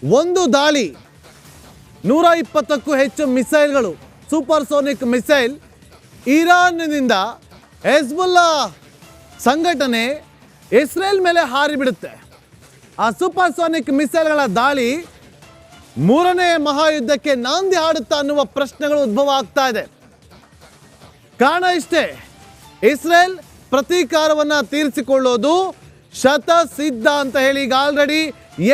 ಒಂದು ದಾಳಿ 120ಕ್ಕೂ ಹೆಚ್ಚು ಮಿಸೈಲ್ಗಳು ಸೂಪರ್ಸೋನಿಕ್ ಮಿಸೈಲ್ ಇರಾನ್ನಿಂದ ಹೆಜ್ಬುಲ್ಲಾ ಸಂಘಟನೆ ಇಸ್ರೇಲ್ ಮೇಲೆ ಹಾರಿಬಿಡುತ್ತೆ. ಆ ಸೂಪರ್ಸೋನಿಕ್ ಮಿಸೈಲ್ಗಳ ದಾಳಿ ಮೂರನೇ ಮಹಾಯುದ್ಧಕ್ಕೆ ನಾಂದಿ ಹಾಡುತ್ತಾ ಅನ್ನುವ ಪ್ರಶ್ನೆಗಳು ಉದ್ಭವ ಆಗ್ತಾ ಇದೆ. ಕಾರಣ ಇಷ್ಟೇ, ಇಸ್ರೇಲ್ ಪ್ರತೀಕಾರವನ್ನು ತೀರಿಸಿಕೊಳ್ಳೋದು ಶತಸಿದ್ಧ ಅಂತ ಹೇಳಿ ಈಗ ಆಲ್ರೆಡಿ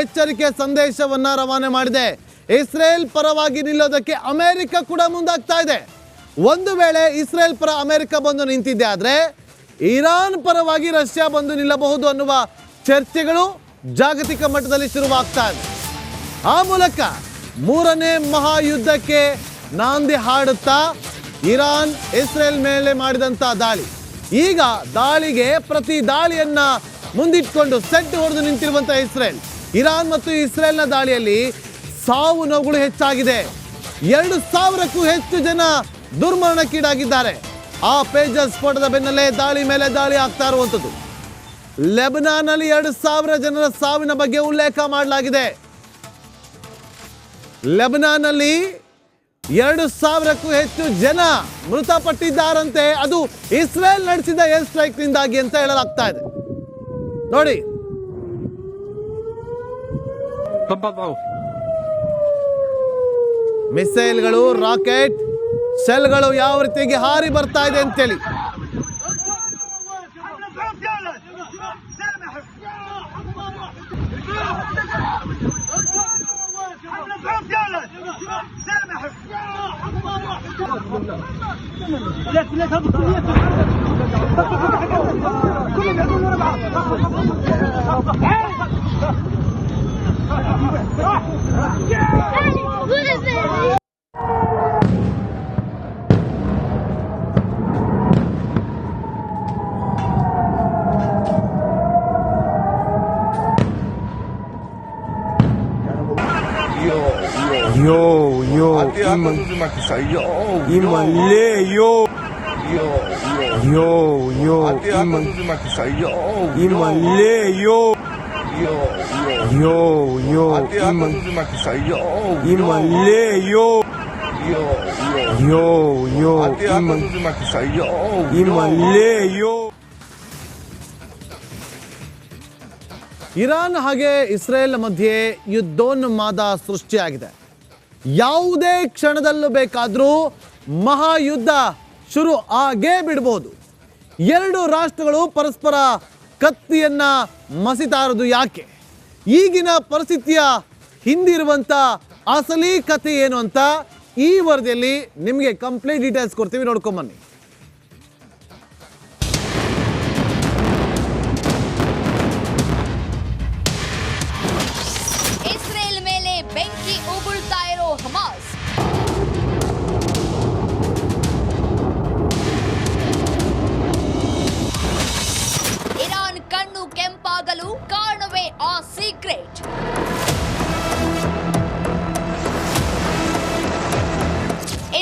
ಎಚ್ಚರಿಕೆ ಸಂದೇಶವನ್ನು ರವಾನೆ ಮಾಡಿದೆ. ಇಸ್ರೇಲ್ ಪರವಾಗಿ ನಿಲ್ಲೋದಕ್ಕೆ ಅಮೆರಿಕ ಕೂಡ ಮುಂದಾಗ್ತಾ ಇದೆ. ಒಂದು ವೇಳೆ ಇಸ್ರೇಲ್ ಪರ ಅಮೆರಿಕ ಬಂದು ನಿಂತಿದ್ದೆ ಆದರೆ ಇರಾನ್ ಪರವಾಗಿ ರಷ್ಯಾ ಬಂದು ನಿಲ್ಲಬಹುದು ಅನ್ನುವ ಚರ್ಚೆಗಳು ಜಾಗತಿಕ ಮಟ್ಟದಲ್ಲಿ ಶುರುವಾಗ್ತಾ ಇದೆ. ಆ ಮೂಲಕ ಮೂರನೇ ಮಹಾಯುದ್ಧಕ್ಕೆ ನಾಂದಿ ಹಾಡುತ್ತಾ ಇರಾನ್ ಇಸ್ರೇಲ್ ಮೇಲೆ ಮಾಡಿದಂಥ ದಾಳಿ, ಈಗ ದಾಳಿಗೆ ಪ್ರತಿ ದಾಳಿಯನ್ನ ಮುಂದಿಟ್ಕೊಂಡು ಸೆಡ್ ಹೊಡೆದು ನಿಂತಿರುವಂಥ ಇಸ್ರೇಲ್, ಇರಾನ್ ಮತ್ತು ಇಸ್ರೇಲ್ನ ದಾಳಿಯಲ್ಲಿ ಸಾವು ನೋವುಗಳು ಹೆಚ್ಚಾಗಿದೆ. 2,000ಕ್ಕೂ ಹೆಚ್ಚು ಜನ ದುರ್ಮರಣಕ್ಕೀಡಾಗಿದ್ದಾರೆ. ಆ ಪೇಜರ್ ಸ್ಫೋಟದ ಬೆನ್ನಲ್ಲೇ ದಾಳಿ ಮೇಲೆ ದಾಳಿ ಆಗ್ತಾ ಇರುವಂಥದ್ದು. ಲೆಬನಾನ್ನಲ್ಲಿ 2,000 ಜನರ ಸಾವಿನ ಬಗ್ಗೆ ಉಲ್ಲೇಖ ಮಾಡಲಾಗಿದೆ. ಲೆಬನಾನ್ನಲ್ಲಿ 2,000ಕ್ಕೂ ಹೆಚ್ಚು ಜನ ಮೃತಪಟ್ಟಿದ್ದಾರಂತೆ. ಅದು ಇಸ್ರೇಲ್ ನಡೆಸಿದ ಏರ್ ಸ್ಟ್ರೈಕ್ ನಿಂದಾಗಿ ಅಂತ ಹೇಳಲಾಗ್ತಾ ಇದೆ. ನೋಡಿ, ಮಿಸೈಲ್ಗಳು, ರಾಕೆಟ್ ಶೆಲ್ಗಳು ಯಾವ ರೀತಿಯಾಗಿ ಹಾರಿ ಬರ್ತಾ ಇದೆ ಅಂತೇಳಿ. ಇರಾನ್ ಹಾಗೆ ಇಸ್ರೇಲ್ ಮಧ್ಯೆ ಯುದ್ಧೋನ್ಮಾದ ಸೃಷ್ಟಿಯಾಗಿದೆ. ಯಾವುದೇ ಕ್ಷಣದಲ್ಲೂ ಬೇಕಾದರೂ ಮಹಾಯುದ್ಧ ಶುರು ಆಗೇ ಬಿಡ್ಬೋದು. ಎರಡು ರಾಷ್ಟ್ರಗಳು ಪರಸ್ಪರ ಕತ್ತಿಯನ್ನ ಮಸಿತಾ ಇರೋದು ಯಾಕೆ? ಈಗಿನ ಪರಿಸ್ಥಿತಿಯ ಹಿಂದಿರುವಂಥ ಅಸಲಿ ಕಥೆ ಏನು ಅಂತ ಈ ವರದಿಯಲ್ಲಿ ನಿಮಗೆ ಕಂಪ್ಲೀಟ್ ಡೀಟೇಲ್ಸ್ ಕೊಡ್ತೀವಿ, ನೋಡ್ಕೊಂಬನ್ನಿ. ಇಸ್ರೇಲ್ ಮೇಲೆ ಬೆಂಕಿ ಉಗುಳ್ತಾ ಇರೋ ಹಮಾಸ್, ಇರಾನ್ ಕಣ್ಣು ಕೆಂಪಾಗಲು ಕಾರಣವೇ ಆ ಸೀಕ್ರೆಟ್.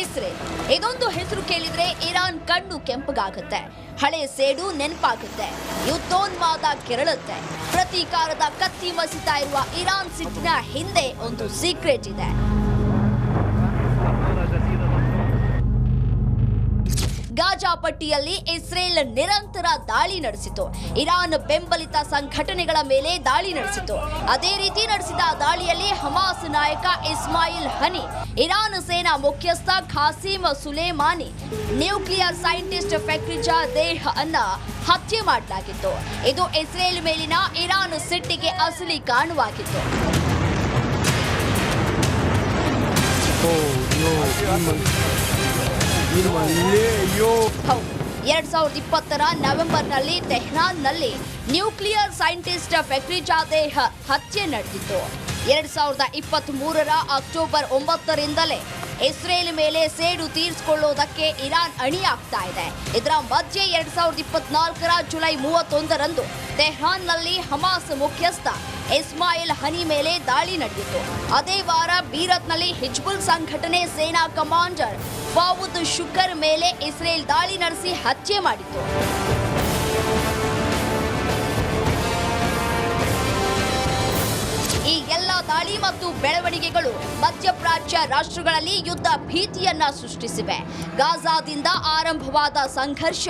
ಇಸ್ರೇಲ್ ಇದೊಂದು ಹೆಸರು ಕೇಳಿದ್ರೆ ಇರಾನ್ ಕಣ್ಣು ಕೆಂಪಗಾಗುತ್ತೆ, ಹಳೆ ಸೇಡು ನೆನಪಾಗುತ್ತೆ, ಯುದ್ಧೋನ್ಮಾದ ಕೆರಳುತ್ತೆ. ಪ್ರತೀಕಾರದ ಕತ್ತಿ ಮಸಿತಾ ಇರುವ ಇರಾನ್ ಸಿಟ್ಟಿನ ಹಿಂದೆ ಒಂದು ಸೀಕ್ರೆಟ್ ಇದೆ. ಗಾಜಾ ಪಟ್ಟಿಯಲ್ಲಿ ಇಸ್ರೇಲ್ ನಿರಂತರ ದಾಳಿ ನಡೆಸಿತು. ಇರಾನ್ ಬೆಂಬಲಿತ ಸಂಘಟನೆಗಳ ಮೇಲೆ ದಾಳಿ ನಡೆಸಿತು. ಅದೇ ರೀತಿ ನಡೆಸಿದ ದಾಳಿಯಲ್ಲಿ ಹಮಾಸ್ ನಾಯಕ ಇಸ್ಮಾಯಿಲ್ ಹನಿ, ಇರಾನ್ ಸೇನಾ ಮುಖ್ಯಸ್ಥ ಖಾಸಿಮ್ ಸುಲೇಮಾನಿ, ನ್ಯೂಕ್ಲಿಯರ್ ಸೈಂಟಿಸ್ಟ್ ಫೆಕ್ರಿಜಾ ದೇಹ್ ಅನ್ನ ಹತ್ಯೆ ಮಾಡಲಾಗಿತ್ತು. ಇದು ಇಸ್ರೇಲ್ ಮೇಲಿನ ಇರಾನ್ ಸಿಟ್ಟಿಗೆ ಅಸಲಿ ಕಾರಣವಾಗಿತ್ತು. ಹೌದು, 2020ರ ನವೆಂಬರ್ನಲ್ಲಿ ತೆಹ್ರಾನ್ನಲ್ಲಿ ನ್ಯೂಕ್ಲಿಯರ್ ಸೈಂಟಿಸ್ಟ್ ಫೆಕ್ರಿಜಾ ದೇಹ್ ಹತ್ಯೆ ನಡೆದಿತ್ತು. 2023ರ ಅಕ್ಟೋಬರ್ 9ರಿಂದಲೇ ಇಸ್ರೇಲ್ ಮೇಲೆ ಸೇಡು ತೀರಿಸಿಕೊಳ್ಳೋದಕ್ಕೆ ಇರಾನ್ ಅಣಿಯಾಗ್ತಾ ಇದೆ. ಇದರ ಮಧ್ಯೆ 2024ರ ಜುಲೈ 31ರಂದು ತೆಹ್ರಾನ್ನಲ್ಲಿ ಹಮಾಸ್ ಮುಖ್ಯಸ್ಥ ಇಸ್ಮಾಯಿಲ್ ಹನಿ ಮೇಲೆ ದಾಳಿ ನಡೆದಿತ್ತು. ಅದೇ ವಾರ ಬೀರತ್ನಲ್ಲಿ ಹಿಜ್ಬುಲ್ ಸಂಘಟನೆ ಸೇನಾ ಕಮಾಂಡರ್ ಫಾವುದ್ ಶುಕರ್ ಮೇಲೆ ಇಸ್ರೇಲ್ ದಾಳಿ ನಡೆಸಿ ಹತ್ಯೆ ಮಾಡಿತ್ತು. ಈ ಎಲ್ಲ ದಾಳಿ ದಾಳಿ ಮತ್ತು ಬೆಳವಣಿಗೆಗಳು ಮಧ್ಯಪ್ರಾಚ್ಯ ರಾಷ್ಟ್ರಗಳಲ್ಲಿ ಯುದ್ಧ ಭೀತಿಯನ್ನ ಸೃಷ್ಟಿಸಿವೆ. ಗಾಜಾದಿಂದ ಆರಂಭವಾದ ಸಂಘರ್ಷ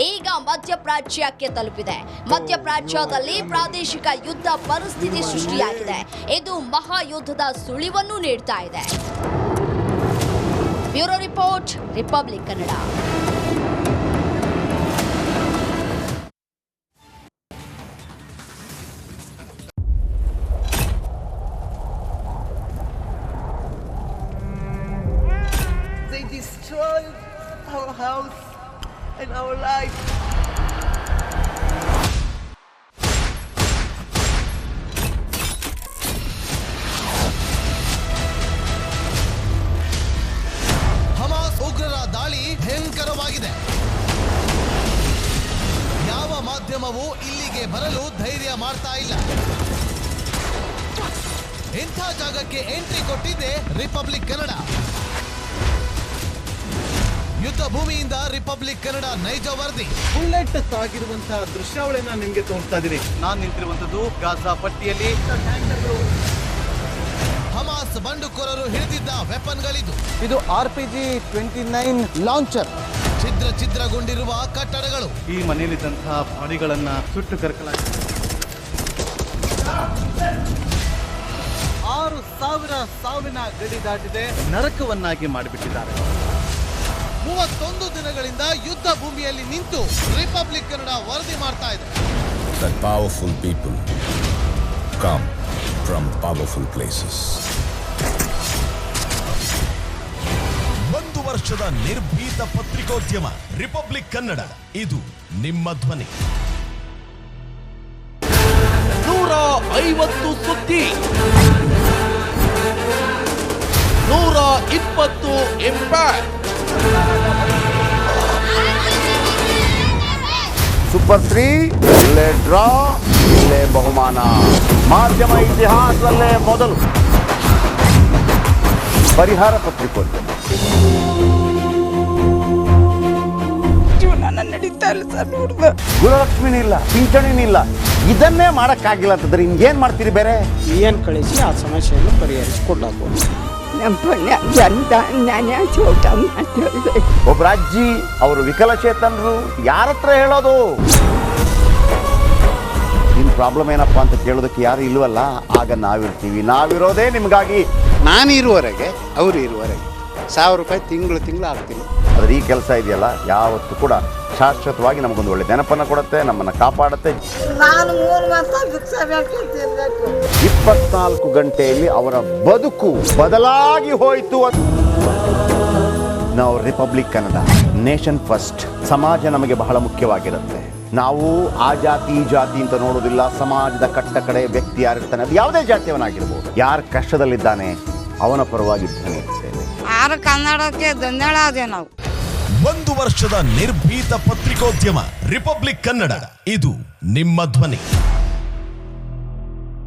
ಈಗ ಮಧ್ಯಪ್ರಾಚ್ಯಕ್ಕೆ ತಲುಪಿದೆ. ಮಧ್ಯಪ್ರಾಚ್ಯದಲ್ಲಿ ಪ್ರಾದೇಶಿಕ ಯುದ್ಧ ಪರಿಸ್ಥಿತಿ ಸೃಷ್ಟಿಯಾಗಿದೆ. ಇದು ಮಹಾಯುದ್ಧದ ಸುಳಿವನ್ನು ನೀಡ್ತಾ ಇದೆ. Bureau report, republic Kannada. They destroyed our house and our life. Hamas ಉಗ್ರರ ದಾಳಿ ಭಯಂಕರವಾಗಿದೆ. ಯಾವ ಮಾಧ್ಯಮವೂ ಇಲ್ಲಿಗೆ ಬರಲು ಧೈರ್ಯ ಮಾಡ್ತಾ ಇಲ್ಲ. ಇಂಥ ಜಾಗಕ್ಕೆ ಎಂಟ್ರಿ ಕೊಟ್ಟಿದೆ ರಿಪಬ್ಲಿಕ್ ಕನ್ನಡ. ಯುದ್ಧ ಭೂಮಿಯಿಂದ ರಿಪಬ್ಲಿಕ್ ಕನ್ನಡ ನೈಜ ವರದಿ. ಬುಲೆಟ್ ತಾಗಿರುವಂತಹ ದೃಶ್ಯಾವಳಿಯನ್ನ ನಿಮ್ಗೆ ತೋರಿಸ್ತಾ ಇದೀನಿ. ನಾನು ನಿಂತಿರುವಂತದ್ದು ಗಾಜಾ ಪಟ್ಟಿಯಲ್ಲಿ. ಹಮಾಸ್ ಬಂಡುಕೋರರು ಹಿಡಿದಿದ್ದ ವೆಪನ್ಗಳಿದು. ಇದು RPG-29 ಲಾಂಚರ್. ಛಿದ್ರಗೊಂಡಿರುವ ಕಟ್ಟಡಗಳು. ಈ ಮನೆಯಲ್ಲಿದ್ದಂತಹ ಬಾಡಿಗಳನ್ನ ಸುಟ್ಟು ಕರಕಲಾಗಿದೆ. 6,000 ಸಾವಿನ ಗಡಿ ದಾಟಿದೆ. ನರಕವನ್ನಾಗಿ ಮಾಡಿಬಿಟ್ಟಿದ್ದಾರೆ. 31 ದಿನಗಳಿಂದ ಯುದ್ಧ ಭೂಮಿಯಲ್ಲಿ ನಿಂತು ರಿಪಬ್ಲಿಕ್ ಕನ್ನಡ ವರದಿ ಮಾಡ್ತಾ ಇದೆ. That powerful people come from powerful places. 1 ವರ್ಷದ ನಿರ್ಭೀತ ಪತ್ರಿಕೋದ್ಯಮ ರಿಪಬ್ಲಿಕ್ ಕನ್ನಡ. ಇದು ನಿಮ್ಮ ಧ್ವನಿ. 150 ಸುದ್ದಿ, 120 ಇಂಪ್ಯಾಕ್ಟ್. ಸೂಪರ್ 3 ಇಲ್ಲೇ ಡ್ರಾ, ಇಲ್ಲೇ ಬಹುಮಾನ. ಮಾಧ್ಯಮ ಇತಿಹಾಸದಲ್ಲೇ ಮೊದಲು ಪರಿಹಾರ ಪತ್ರಿಕೋದ್ಯಮ. ಜೀವನ ನಡೀತಾ ಇಲ್ಲ ಸರ್. ನೋಡ್ದ ಗುರುಲಕ್ಷ್ಮಿನಿಲ್ಲ, ಪಿಂಚಣಿನಿಲ್ಲ. ಇದನ್ನೇ ಮಾಡಕ್ಕಾಗಿಲ್ಲ ಅಂತಂದ್ರೆ ಇನ್ನೇನ್ ಮಾಡ್ತೀರಿ ಬೇರೆ? ಏನ್ ಕಳಿಸಿ ಆ ಸಮಸ್ಯೆಯನ್ನು ಪರಿಹರಿಸಿಕೊಡಬಹುದು. ನಮ್ಮ ಪುಣ್ಯ ಜನ ನ್ಯಾಯ ಚೋಟ ಮಾಡ್ತಾರೆ. ಒಬ್ಬ ಅಜ್ಜಿ, ಅವರು ವಿಕಲಚೇತನರು, ಯಾರ ಹತ್ರ ಹೇಳೋದು? ನಿಮ್ ಪ್ರಾಬ್ಲಮ್ ಏನಪ್ಪಾ ಅಂತ ಕೇಳೋದಕ್ಕೆ ಯಾರು ಇಲ್ವಲ್ಲ. ಆಗ ನಾವಿರ್ತೀವಿ. ನಾವಿರೋದೇ ನಿಮ್ಗಾಗಿ. ನಾನು ಇರುವವರೆಗೆ, ಅವರು ಇರುವವರೆಗೆ 1,000 ರೂಪಾಯಿ ತಿಂಗಳು ಆಗ್ತೀನಿ. ಆದ್ರೆ ಈ ಕೆಲಸ ಇದೆಯಲ್ಲ, ಯಾವತ್ತೂ ಕೂಡ ಶಾಶ್ವತವಾಗಿ ನಮಗೊಂದು ಒಳ್ಳೆ ನೆನಪನ್ನ ಕೊಡುತ್ತೆ, ನಮ್ಮನ್ನ ಕಾಪಾಡುತ್ತೆ. ನಾನು 3 ಮಾಸ ಭಿಕ್ಷೆ ಬೇಕಿರ್ಬೇಕು. 24 ಗಂಟೆಯಲ್ಲಿ ಅವರ ಬದುಕು ಬದಲಾಗಿ ಹೋಯಿತು. ನಾವು ರಿಪಬ್ಲಿಕ್ ಕನ್ನಡ, ನೇಷನ್ ಫಸ್ಟ್. ಸಮಾಜ ನಮಗೆ ಬಹಳ ಮುಖ್ಯವಾಗಿರುತ್ತೆ. ನಾವು ಆ ಜಾತಿ ಈ ಜಾತಿ ಅಂತ ನೋಡೋದಿಲ್ಲ. ಸಮಾಜದ ಕಟ್ಟ ಕಡೆ ವ್ಯಕ್ತಿ ಯಾರಿರ್ತಾನೆ, ಅದು ಯಾವುದೇ ಜಾತಿಯವನಾಗಿರ್ಬೋದು, ಯಾರು ಕಷ್ಟದಲ್ಲಿದ್ದಾನೆ ಅವನ ಪರವಾಗಿ ಧ್ವನಿ ಎತ್ತುತ್ತೇವೆ. ಆರು ಕನ್ನಡಕ್ಕೆ ಧನ್ಯವಾದ. ನಾವು 1 ವರ್ಷದ ನಿರ್ಭೀತ ಪತ್ರಿಕೋದ್ಯಮ ರಿಪಬ್ಲಿಕ್ ಕನ್ನಡ. ಇದು ನಿಮ್ಮ ಧ್ವನಿ.